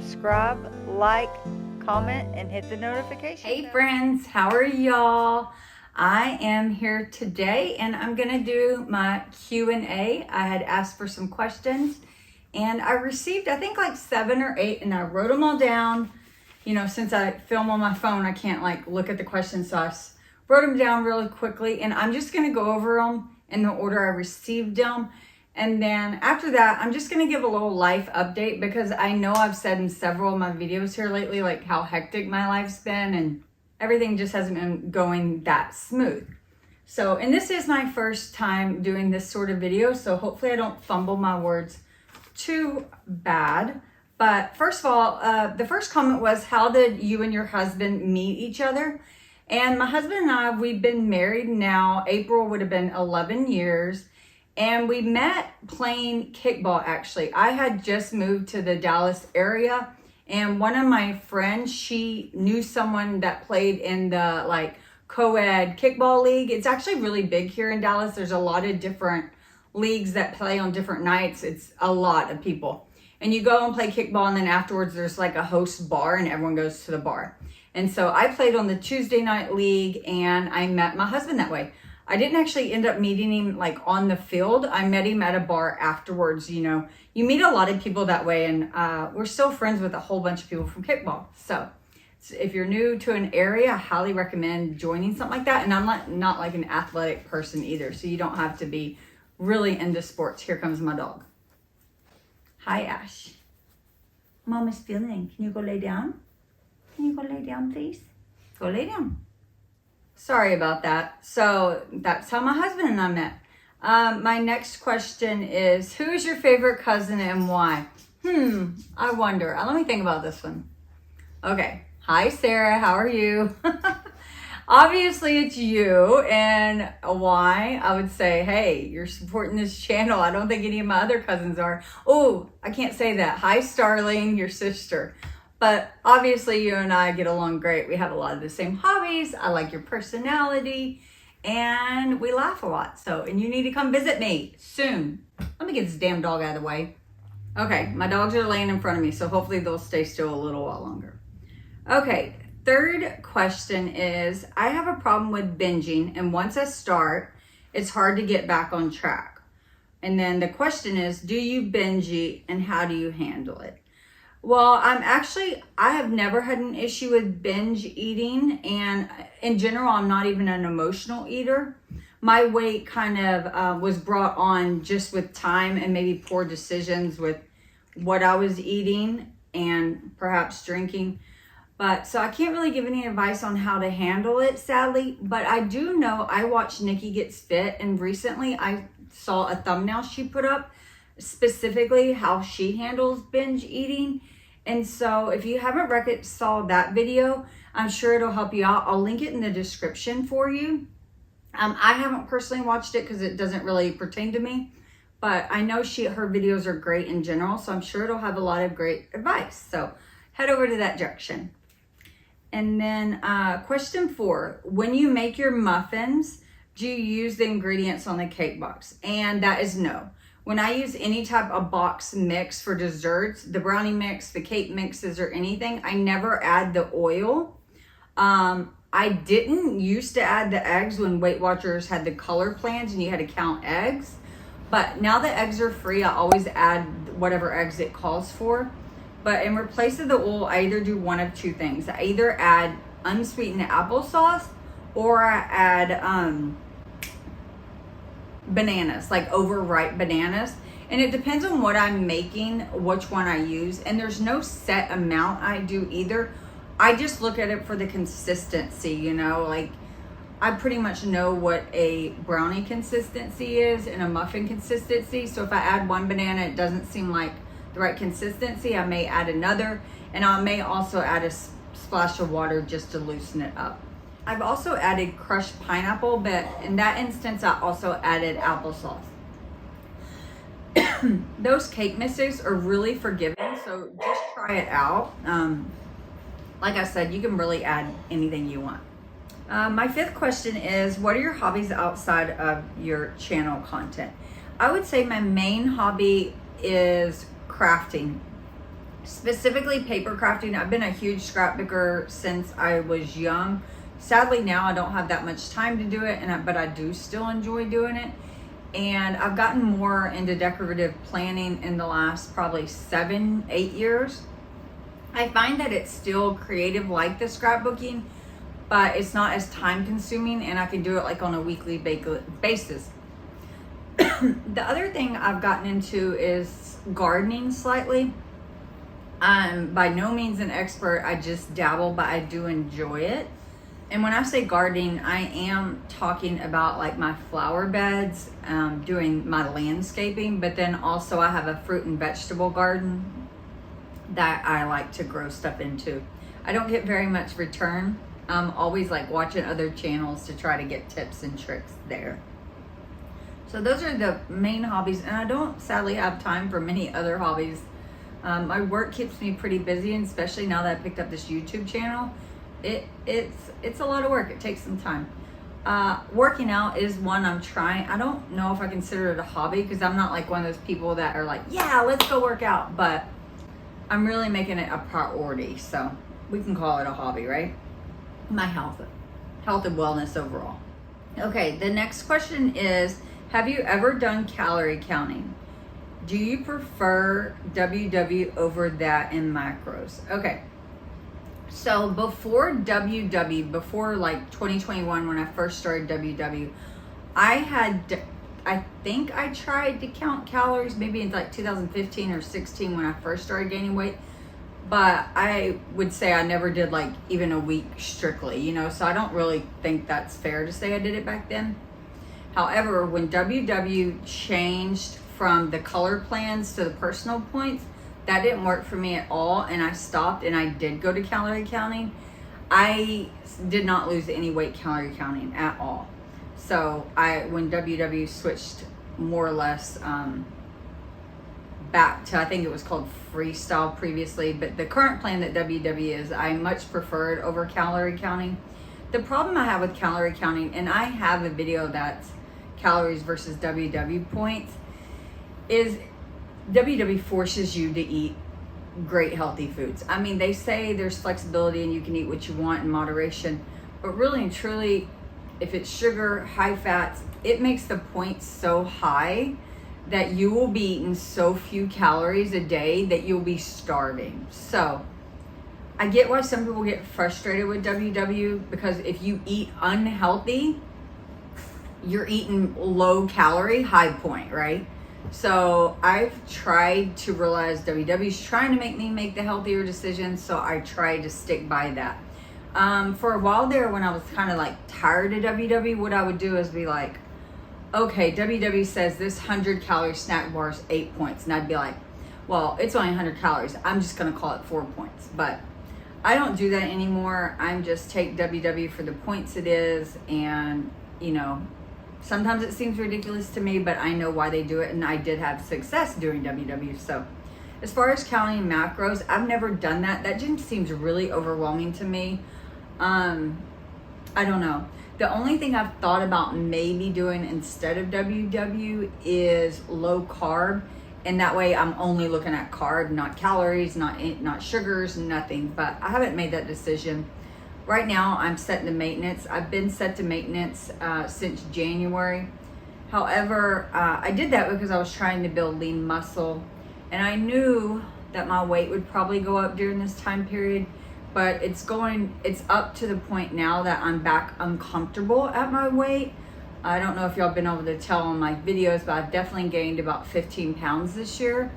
subscribe, like, comment, and hit the notification Hey bell. friends, how are y'all? I am here today and I'm gonna do my Q&A. I had asked for some questions and I received I think like 7 or 8 and I wrote them all down. You know, since I film on my phone, I can't like look at the questions, so I wrote them down really quickly and I'm just gonna go over them in the order I received them. And then after that, I'm just gonna give a little life update because I know I've said in several of my videos here lately, like how hectic my life's been and everything just hasn't been going that smooth. So, and this is my first time doing this sort of video, so hopefully I don't fumble my words too bad. But first of all, the first comment was, how did you and your husband meet each other? And my husband and I, we've been married now, April would have been 11 years. And we met playing kickball, actually. I had just moved to the Dallas area, and one of my friends, she knew someone that played in the like co-ed kickball league. It's actually really big here in Dallas. There's a lot of different leagues that play on different nights. It's a lot of people. And you go and play kickball, and then afterwards there's like a host bar and everyone goes to the bar. And so I played on the Tuesday night league and I met my husband that way. I didn't actually end up meeting him like on the field. I met him at a bar afterwards. You know, you meet a lot of people that way, and we're still friends with a whole bunch of people from kickball. So if you're new to an area, I highly recommend joining something like that. And I'm not like an athletic person either, so you don't have to be really into sports. Here comes my dog. Hi, Ash. Mom is feeling. Can you go lay down? Can you go lay down, please? Go lay down. Sorry about that. So that's how my husband and I met. My next question is, who is your favorite cousin and why? I wonder. Let me think about this one. Okay. Hi, Sarah. How are you? Obviously, it's you. And why? I would say, hey, you're supporting this channel. I don't think any of my other cousins are. Oh, I can't say that. Hi, Starling, your sister. But obviously you and I get along great. We have a lot of the same hobbies. I like your personality and we laugh a lot. So, and you need to come visit me soon. Let me get this damn dog out of the way. Okay, my dogs are laying in front of me, so hopefully they'll stay still a little while longer. Okay, third question is, I have a problem with binging, and once I start, it's hard to get back on track. And then the question is, do you binge eat and how do you handle it? Well, I have never had an issue with binge eating, and in general, I'm not even an emotional eater. My weight kind of was brought on just with time and maybe poor decisions with what I was eating and perhaps drinking. But so I can't really give any advice on how to handle it, sadly. But I do know I watched Nikki Gets Fit, and recently I saw a thumbnail she put up specifically how she handles binge eating. And so if you haven't saw that video, I'm sure it'll help you out. I'll link it in the description for you. I haven't personally watched it because it doesn't really pertain to me, but I know her videos are great in general, so I'm sure it'll have a lot of great advice. So head over to that direction. And then question 4, when you make your muffins, do you use the ingredients on the cake box? And that is no. When I use any type of box mix for desserts, the brownie mix, the cake mixes, or anything, I never add the oil. I didn't used to add the eggs when Weight Watchers had the color plans and you had to count eggs. But now that eggs are free, I always add whatever eggs it calls for. But in replace of the oil, I either do one of two things. I either add unsweetened applesauce or I add bananas, like overripe bananas. And it depends on what I'm making, which one I use. And there's no set amount I do either. I just look at it for the consistency, you know, like I pretty much know what a brownie consistency is and a muffin consistency. So if I add one banana, it doesn't seem like the right consistency, I may add another. And I may also add a splash of water just to loosen it up. I've also added crushed pineapple, but in that instance, I also added applesauce. Those cake mixes are really forgiving, so just try it out. Like I said, you can really add anything you want. My 5th question is, what are your hobbies outside of your channel content? I would say my main hobby is crafting. specifically paper crafting. I've been a huge scrapbooker since I was young. Sadly, now I don't have that much time to do it, but I do still enjoy doing it. And I've gotten more into decorative planning in the last probably 7-8 years. I find that it's still creative like the scrapbooking, but it's not as time consuming, and I can do it like on a weekly basis. The other thing I've gotten into is gardening slightly. I'm by no means an expert. I just dabble, but I do enjoy it. And when I say gardening, I am talking about like my flower beds, doing my landscaping, but then also I have a fruit and vegetable garden that I like to grow stuff into. I don't get very much return. I'm always like watching other channels to try to get tips and tricks there. So those are the main hobbies, and I don't sadly have time for many other hobbies. My work keeps me pretty busy, and especially now that I picked up this YouTube channel, it's a lot of work. It takes some time. Working out is one I'm trying. I don't know if I consider it a hobby because I'm not like one of those people that are like, yeah, let's go work out, but I'm really making it a priority, so we can call it a hobby, right? My health and wellness overall. Okay, the next question is, have you ever done calorie counting? Do you prefer WW over that in macros? Okay, so before WW, before like 2021 when I first started WW, I think I tried to count calories maybe in like 2015 or 16 when I first started gaining weight, but I would say I never did like even a week strictly, you know, so I don't really think that's fair to say I did it back then. However, when WW changed from the color plans to the personal points, that didn't work for me at all, and I stopped and I did go to calorie counting. I did not lose any weight calorie counting at all. So when WW switched more or less back to, I think it was called freestyle previously, but the current plan that WW is, I much prefer it over calorie counting. The problem I have with calorie counting, and I have a video that's calories versus WW points, is WW forces you to eat great healthy foods. I mean, they say there's flexibility and you can eat what you want in moderation, but really and truly, if it's sugar, high fats, it makes the points so high that you will be eating so few calories a day that you'll be starving. So I get why some people get frustrated with WW, because if you eat unhealthy, you're eating low calorie, high point, right? So I've tried to realize WW's trying to make me make the healthier decisions, so I try to stick by that. For a while there, when I was kind of like tired of WW, what I would do is be like, okay, WW says this 100 calorie snack bar is 8 points. And I'd be like, well, it's only 100 calories. I'm just going to call it 4 points. But I don't do that anymore. I'm just take WW for the points it is. And, you know, sometimes it seems ridiculous to me, but I know why they do it. And I did have success doing WW. So as far as counting macros, I've never done that. That just seems really overwhelming to me. I don't know. The only thing I've thought about maybe doing instead of WW is low carb, and that way I'm only looking at carb, not calories, not sugars, nothing. But I haven't made that decision. Right now I'm set to maintenance. I've been set to maintenance since January. However, I did that because I was trying to build lean muscle, and I knew that my weight would probably go up during this time period. But it's up to the point now that I'm back uncomfortable at my weight. I don't know if y'all been able to tell on my videos, but I've definitely gained about 15 pounds this year.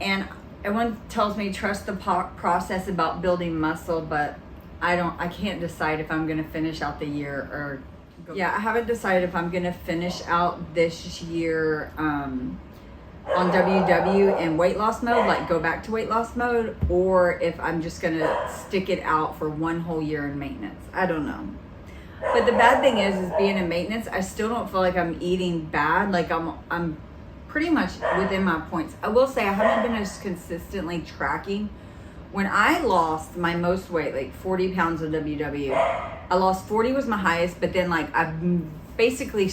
And everyone tells me trust the process about building muscle, but I can't decide if I'm gonna finish out the year or I haven't decided if I'm gonna finish out this year on WW in weight loss mode, like go back to weight loss mode, or if I'm just gonna stick it out for one whole year in maintenance. I don't know. But the bad thing is being in maintenance, I still don't feel like I'm eating bad. Like I'm pretty much within my points. I will say I haven't been as consistently tracking. When I lost my most weight, like 40 pounds of WW, I lost 40 was my highest, but then like I've basically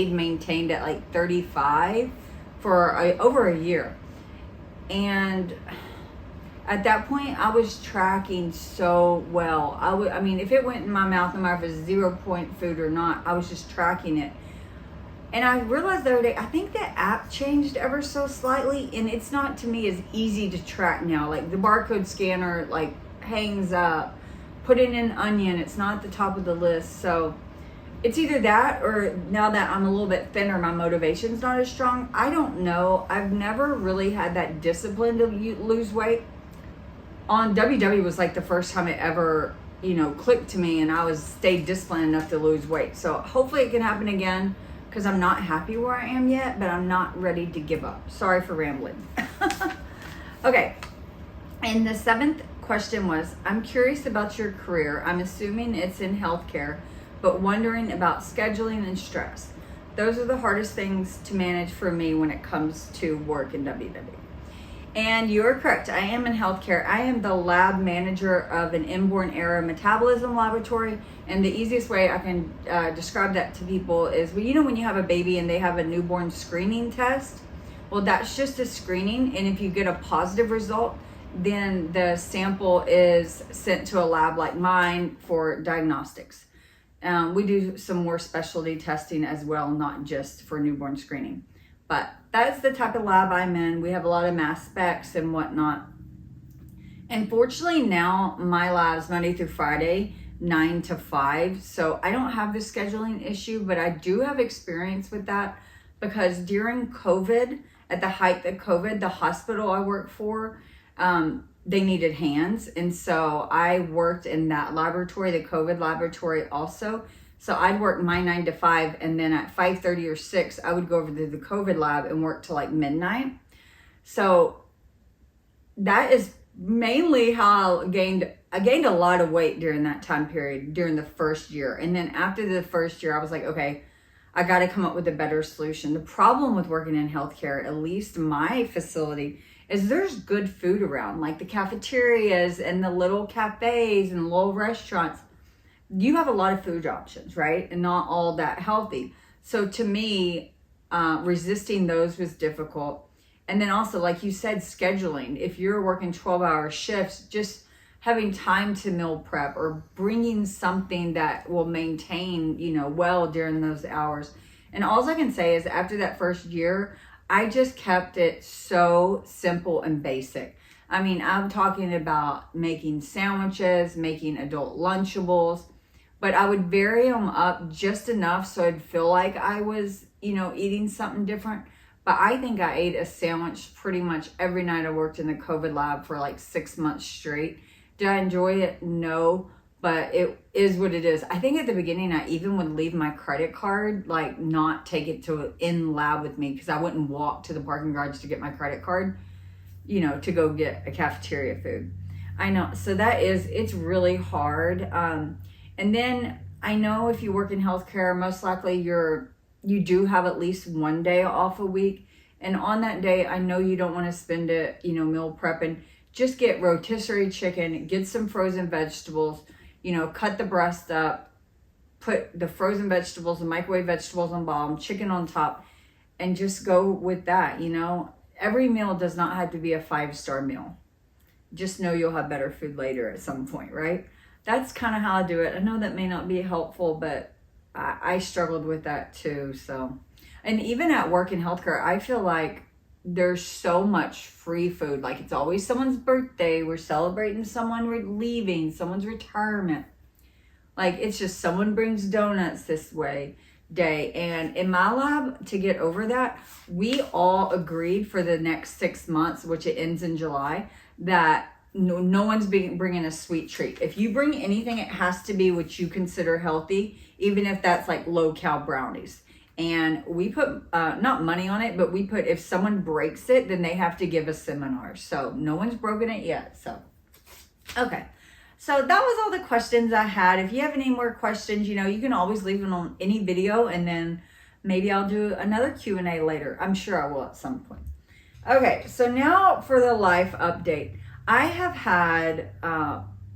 maintained at like 35 for over a year. And At that point, I was tracking so well. I mean, if it went in my mouth, no matter if it's 0 point food or not, I was just tracking it. And I realized the other day, I think the app changed ever so slightly, and it's not to me as easy to track now. Like the barcode scanner, like hangs up, putting in onion, it's not at the top of the list. So it's either that, or now that I'm a little bit thinner, my motivation's not as strong. I don't know. I've never really had that discipline to lose weight. On WW was like the first time it ever, clicked to me, and I stayed disciplined enough to lose weight. So hopefully it can happen again, because I'm not happy where I am yet, but I'm not ready to give up. Sorry for rambling. Okay, and the 7th question was, I'm curious about your career. I'm assuming it's in healthcare, but wondering about scheduling and stress. Those are the hardest things to manage for me when it comes to work in WW. And you're correct, I am in healthcare. I am the lab manager of an inborn error metabolism laboratory. And the easiest way I can describe that to people is, when you have a baby and they have a newborn screening test, well, that's just a screening. And if you get a positive result, then the sample is sent to a lab like mine for diagnostics. We do some more specialty testing as well, not just for newborn screening. But that's the type of lab I'm in. We have a lot of mass specs and whatnot. And fortunately now my lab's Monday through Friday, 9 to 5. So I don't have the scheduling issue, but I do have experience with that, because during COVID, at the height of COVID, the hospital I worked for, they needed hands. And so I worked in that laboratory, the COVID laboratory also. So I'd work my 9 to 5, and then at 5:30 or 6, I would go over to the COVID lab and work till like midnight. So that is mainly how I gained a lot of weight during that time period, during the first year. And then after the first year, I was like, okay, I got to come up with a better solution. The problem with working in healthcare, at least my facility, is there's good food around, like the cafeterias and the little cafes and little restaurants. You have a lot of food options, right? And not all that healthy. So to me, resisting those was difficult. And then also, like you said, scheduling. If you're working 12-hour shifts, just having time to meal prep or bringing something that will maintain, well during those hours. And all I can say is, after that first year, I just kept it so simple and basic. I mean, I'm talking about making sandwiches, making adult Lunchables, but I would vary them up just enough so I'd feel like I was, eating something different. But I think I ate a sandwich pretty much every night I worked in the COVID lab for like 6 months straight. Did I enjoy it? No, but it is what it is. I think at the beginning, I even would leave my credit card, like not take it to in lab with me, because I wouldn't walk to the parking garage to get my credit card, to go get a cafeteria food. I know. So it's really hard. And then I know if you work in healthcare, most likely you do have at least one day off a week. And on that day, I know you don't want to spend it, meal prepping. Just get rotisserie chicken, get some frozen vegetables, cut the breast up, put the frozen vegetables and microwave vegetables on bottom, chicken on top, and just go with that. Every meal does not have to be a 5-star meal. Just know you'll have better food later at some point, right? That's kind of how I do it. I know that may not be helpful, but I struggled with that too. So, and even at work in healthcare, I feel like there's so much free food. Like, it's always someone's birthday. We're celebrating someone leaving, someone's retirement. Like, it's just someone brings donuts this day. And in my lab, to get over that, we all agreed for the next 6 months, which it ends in July, that no one's bringing a sweet treat. If you bring anything, it has to be what you consider healthy, even if that's like low-cal brownies. And we put not money on it, but we put, if someone breaks it, then they have to give a seminar. So no one's broken it yet. So, okay. So that was all the questions I had. If you have any more questions, you can always leave them on any video, and then maybe I'll do another Q&A later. I'm sure I will at some point. Okay, so now for the life update. I have had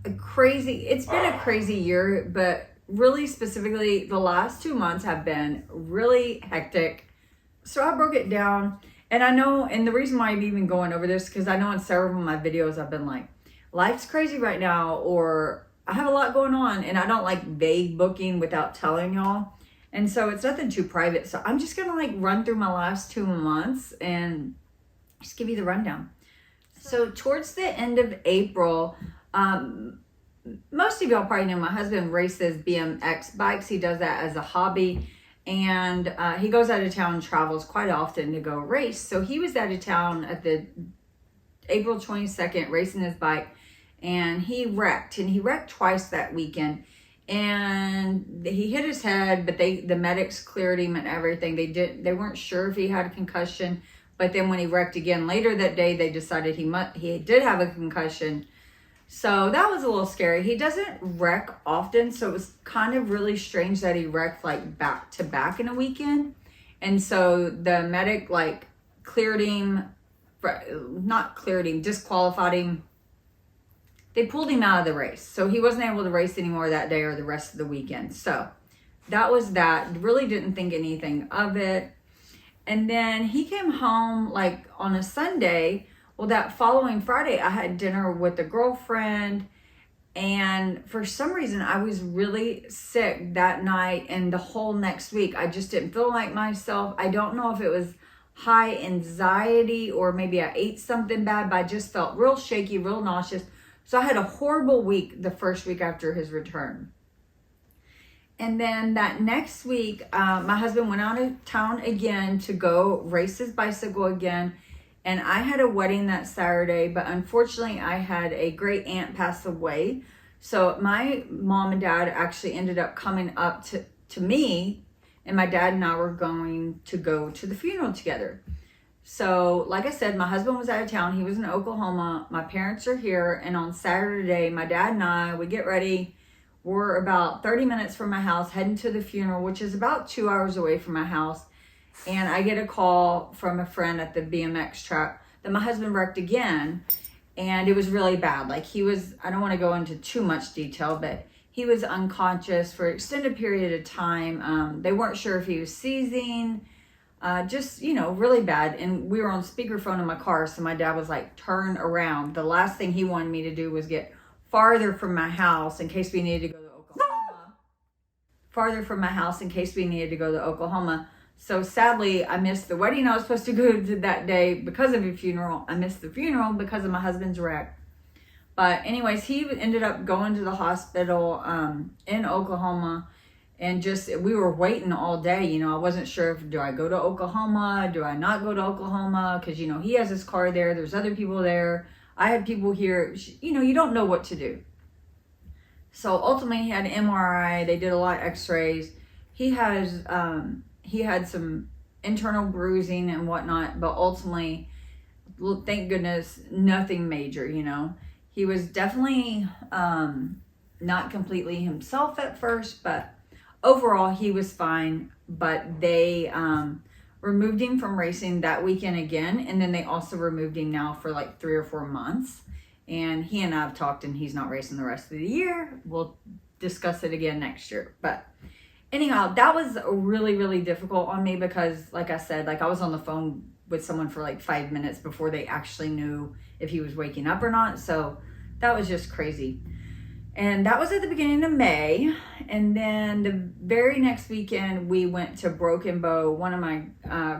it's been a crazy year, but really specifically the last 2 months have been really hectic. So I broke it down, And I know, and the reason why I'm even going over this, because I know in several of my videos I've been like, life's crazy right now, or I have a lot going on, and I don't like vague booking without telling y'all. And so it's nothing too private. So I'm just going to like run through my last 2 months and just give you the rundown. So towards the end of April, most of y'all probably know my husband races BMX bikes. He does that as a hobby. And he goes out of town and travels quite often to go race. So he was out of town at the April 22nd racing his bike, and he wrecked. And he wrecked twice that weekend. And he hit his head, but the medics cleared him and everything. They weren't sure if he had a concussion, but then when he wrecked again later that day, they decided he did have a concussion. So that was a little scary. He doesn't wreck often, so it was kind of really strange that he wrecked like back to back in a weekend. And so the medic like disqualified him. They pulled him out of the race. So he wasn't able to race anymore that day or the rest of the weekend. So that was that. Really didn't think anything of it. And then he came home like on a Sunday. Well, that following Friday, I had dinner with a girlfriend. And for some reason, I was really sick that night and the whole next week. I just didn't feel like myself. I don't know if it was high anxiety or maybe I ate something bad, but I just felt real shaky, real nauseous. So I had a horrible week the first week after his return. And then that next week, my husband went out of town again to go race his bicycle again. And I had a wedding that Saturday, but unfortunately I had a great aunt pass away. So my mom and dad actually ended up coming up to me, and my dad and I were going to go to the funeral together. So like I said, my husband was out of town. He was in Oklahoma. My parents are here. And on Saturday, my dad and I, we get ready. We're about 30 minutes from my house, heading to the funeral, which is about 2 hours away from my house. And I get a call from a friend at the BMX track that my husband wrecked again. And it was really bad. Like I don't want to go into too much detail, but he was unconscious for an extended period of time. They weren't sure if he was seizing. Just, really bad. And we were on speakerphone in my car. So my dad was like, turn around. The last thing he wanted me to do was get farther from my house in case we needed to go to Oklahoma. So sadly, I missed the wedding I was supposed to go to that day because of a funeral. I missed the funeral because of my husband's wreck. But anyways, he ended up going to the hospital in Oklahoma. And we were waiting all day. I wasn't sure do I go to Oklahoma? Do I not go to Oklahoma? Because, he has his car there. There's other people there. I had people here. You don't know what to do. So ultimately, he had an MRI. They did a lot of x-rays. He had some internal bruising and whatnot. But ultimately, thank goodness, nothing major, He was definitely not completely himself at first, but overall, he was fine, but they removed him from racing that weekend again, and then they also removed him now for like 3 or 4 months. And he and I have talked, and he's not racing the rest of the year. We'll discuss it again next year. But anyhow, that was really, really difficult on me because, like I said, I was on the phone with someone for like 5 minutes before they actually knew if he was waking up or not. So that was just crazy. And that was at the beginning of May. And then the very next weekend, we went to Broken Bow. One of my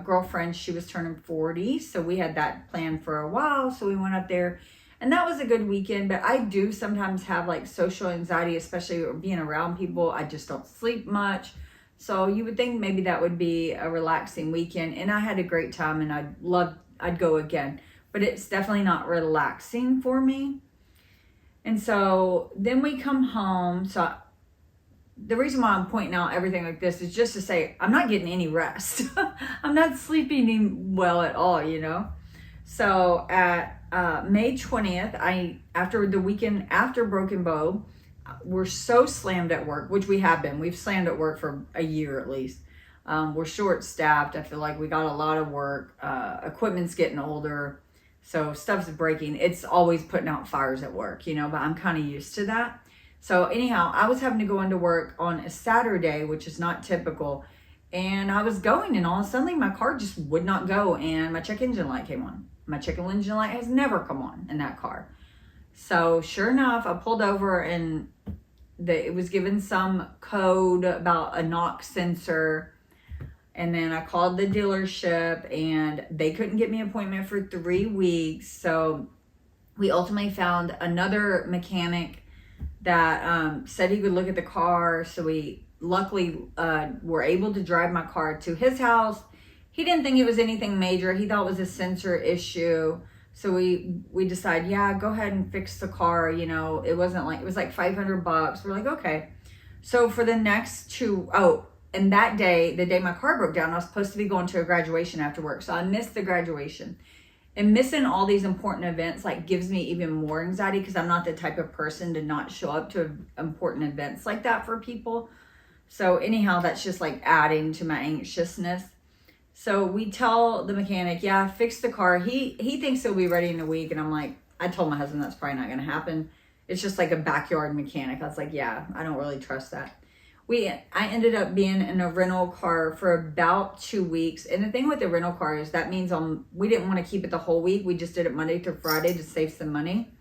girlfriends, she was turning 40. So we had that planned for a while. So we went up there. And that was a good weekend. But I do sometimes have social anxiety, especially being around people. I just don't sleep much. So you would think maybe that would be a relaxing weekend. And I had a great time, and I'd go again. But it's definitely not relaxing for me. And so then we come home. So the reason why I'm pointing out everything like this is just to say I'm not getting any rest. I'm not sleeping well at all, So at May 20th, after the weekend after Broken Bow, we're so slammed at work, which we have been. We've slammed at work for a year at least. We're short-staffed. I feel like we got a lot of work. Equipment's getting older. So stuff's breaking. It's always putting out fires at work, but I'm kind of used to that. So anyhow, I was having to go into work on a Saturday, which is not typical. And I was going, and all of a sudden my car just would not go, and my check engine light came on. My check engine light has never come on in that car. So sure enough, I pulled over, and it was given some code about a knock sensor. And then I called the dealership, and they couldn't get me an appointment for 3 weeks. So we ultimately found another mechanic that said he would look at the car. So we luckily were able to drive my car to his house. He didn't think it was anything major. He thought it was a sensor issue. So we decided, yeah, go ahead and fix the car. You know, it was like $500. We're like, okay. So for the next and that day, the day my car broke down, I was supposed to be going to a graduation after work. So I missed the graduation. And missing all these important events like gives me even more anxiety, because I'm not the type of person to not show up to important events like that for people. So anyhow, that's just like adding to my anxiousness. So we tell the mechanic, yeah, fix the car. He thinks it'll be ready in a week. And I'm like, I told my husband that's probably not going to happen. It's just like a backyard mechanic. I was like, yeah, I don't really trust that. I ended up being in a rental car for about 2 weeks. And the thing with the rental car is that means we didn't want to keep it the whole week. We just did it Monday through Friday to save some money.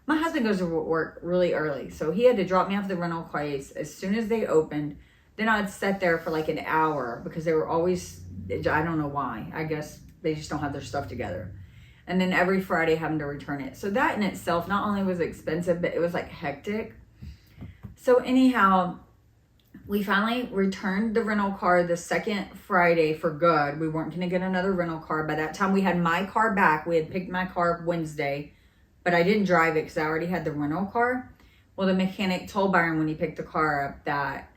My husband goes to work really early, so he had to drop me off the rental place as soon as they opened. Then I'd sit there for like an hour because they were always, I don't know why. I guess they just don't have their stuff together. And then every Friday having to return it. So that in itself not only was expensive, but it was like hectic. So anyhow, we finally returned the rental car the second Friday for good. We weren't going to get another rental car. By that time, we had my car back. We had picked my car up Wednesday, but I didn't drive it because I already had the rental car. Well, the mechanic told Byron when he picked the car up that,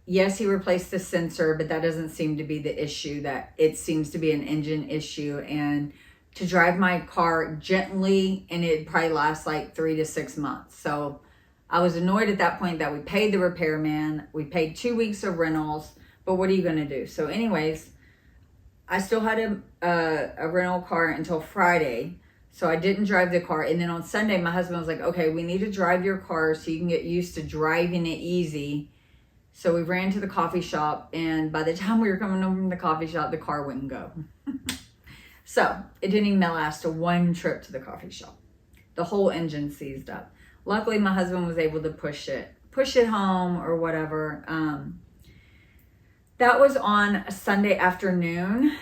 yes, he replaced the sensor, but that doesn't seem to be the issue, that it seems to be an engine issue. And to drive my car gently, and it'd probably last like 3 to 6 months. So I was annoyed at that point that we paid the repairman. We paid 2 weeks of rentals, but what are you going to do? So anyways, I still had a rental car until Friday. So I didn't drive the car. And then on Sunday, my husband was like, okay, we need to drive your car so you can get used to driving it easy. So we ran to the coffee shop. And by the time we were coming home from the coffee shop, the car wouldn't go. So it didn't even last to one trip to the coffee shop. The whole engine seized up. Luckily, my husband was able to push it home or whatever. That was on a Sunday afternoon.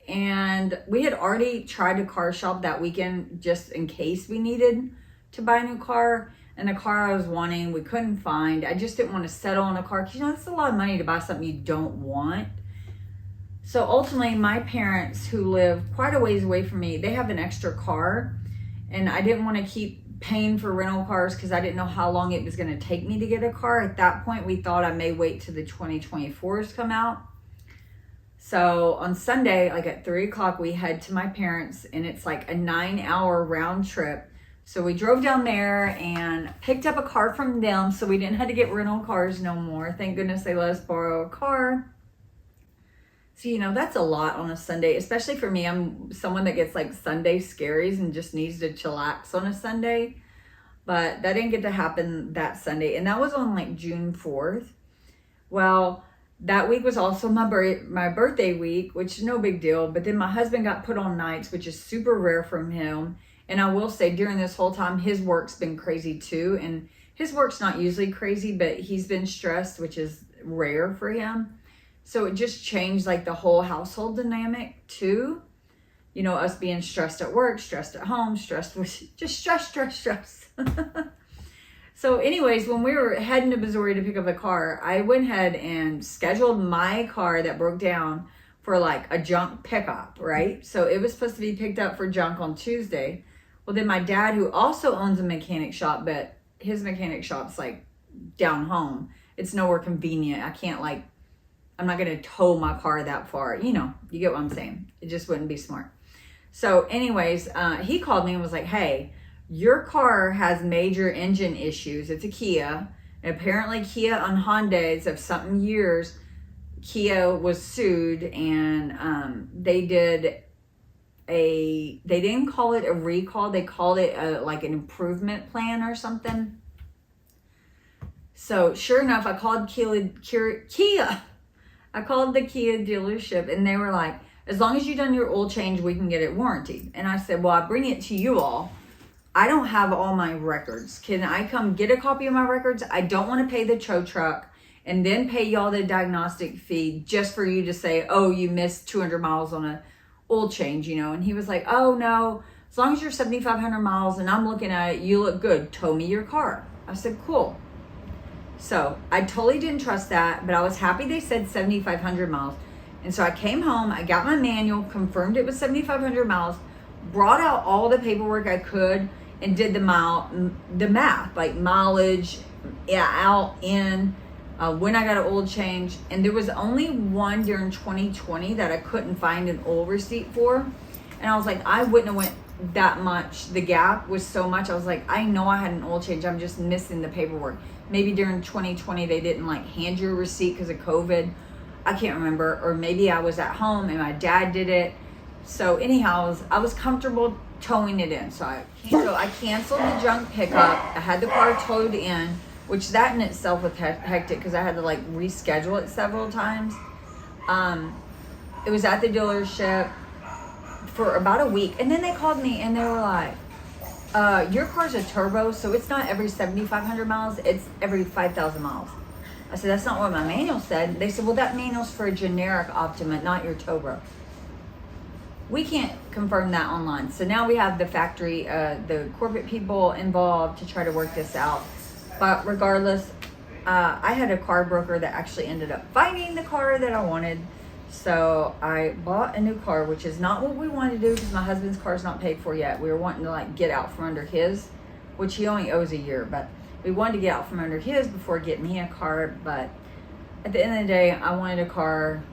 And we had already tried a car shop that weekend just in case we needed to buy a new car. And the car I was wanting, we couldn't find. I just didn't want to settle on a car, because, you know, it's a lot of money to buy something you don't want. So ultimately, my parents, who live quite a ways away from me, they have an extra car. And I didn't want to keep paying for rental cars because I didn't know how long it was going to take me to get a car. At that point, we thought I may wait till the 2024s come out. So on Sunday, like at 3 o'clock, we head to my parents, and it's like a 9-hour round trip. So we drove down there and picked up a car from them, so we didn't have to get rental cars no more. Thank goodness they let us borrow a car. So, you know, that's a lot on a Sunday, especially for me. I'm someone that gets like Sunday scaries and just needs to chillax on a Sunday. But that didn't get to happen that Sunday. And that was on like June 4th. Well, that week was also my birthday week, which is no big deal. But then my husband got put on nights, which is super rare from him. And I will say during this whole time, his work's been crazy too. And his work's not usually crazy, but he's been stressed, which is rare for him. So it just changed like the whole household dynamic too. You know, us being stressed at work, stressed at home, stressed with just stress. So anyways, when we were heading to Missouri to pick up the car, I went ahead and scheduled my car that broke down for like a junk pickup, right? So it was supposed to be picked up for junk on Tuesday. Well, then my dad, who also owns a mechanic shop, but his mechanic shop's like down home. It's nowhere convenient. I'm not going to tow my car that far. You know, you get what I'm saying. It just wouldn't be smart. So anyways, he called me and was like, hey, your car has major engine issues. It's a Kia. And apparently Kia on Hyundais of something years, Kia was sued, and they didn't call it a recall. They called it like an improvement plan or something. So sure enough, I called Kia. I called the Kia dealership and they were like, as long as you've done your oil change, we can get it warranted. And I said, well, I bring it to you all. I don't have all my records. Can I come get a copy of my records? I don't want to pay the tow truck and then pay y'all the diagnostic fee just for you to say, oh, you missed 200 miles on a oil change, you know? And he was like, oh no, as long as you're 7,500 miles and I'm looking at it, you look good. Tow me your car. I said, cool. So I totally didn't trust that, but I was happy they said 7,500 miles. And so I came home, I got my manual, confirmed it was 7,500 miles, brought out all the paperwork I could and did the math, like mileage, out, in, when I got an oil change. And there was only one during 2020 that I couldn't find an oil receipt for. And I was like, I wouldn't have went that much. The gap was so much. I was like, I know I had an oil change. I'm just missing the paperwork. Maybe during 2020, they didn't like hand you a receipt because of COVID. I can't remember. Or maybe I was at home and my dad did it. So anyhow, I was comfortable towing it in. So I canceled the junk pickup. I had the car towed in, which that in itself was hectic because I had to like reschedule it several times. It was at the dealership for about a week. And then they called me and they were like, your car's a turbo, so it's not every 7,500 miles, it's every 5,000 miles. I said, that's not what my manual said. They said, well, that manual's for a generic Optima, not your turbo. We can't confirm that online. So now we have the factory, the corporate people involved to try to work this out. But regardless, I had a car broker that actually ended up finding the car that I wanted. So I bought a new car, which is not what we wanted to do because my husband's car is not paid for yet. We were wanting to like get out from under his, which he only owes a year, but we wanted to get out from under his before getting me a car. But at the end of the day, I wanted a car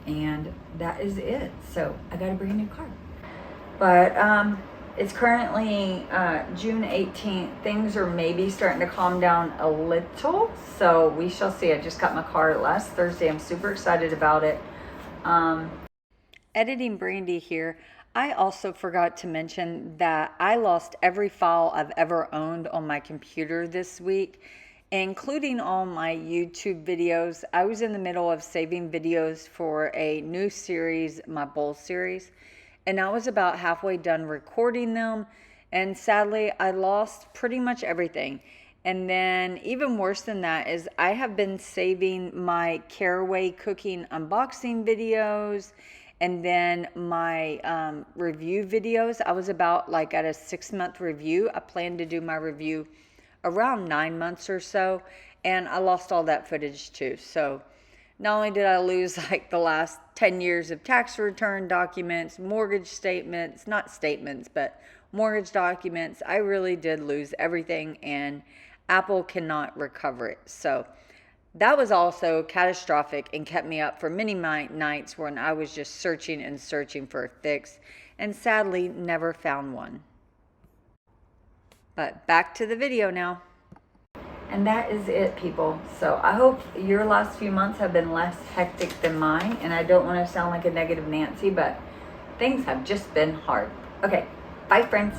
and that is it. So I got a brand new car. But it's currently June 18th. Things are maybe starting to calm down a little. So we shall see. I just got my car last Thursday. I'm super excited about it. Editing Brandy here. I also forgot to mention that I lost every file I've ever owned on my computer this week, including all my YouTube videos. I was in the middle of saving videos for a new series, my Bowl series, and I was about halfway done recording them, and sadly I lost pretty much everything. And then even worse than that is I have been saving my Caraway cooking unboxing videos and then my review videos. I was about like at a 6-month review. I planned to do my review around 9 months or so, and I lost all that footage too. So not only did I lose like the last 10 years of tax return documents, mortgage statements, not statements, but mortgage documents, I really did lose everything, and Apple cannot recover it. So that was also catastrophic and kept me up for many nights when I was just searching and searching for a fix, and sadly never found one. But back to the video now. And that is it, people. So I hope your last few months have been less hectic than mine. And I don't want to sound like a negative Nancy, but things have just been hard. Okay, bye friends.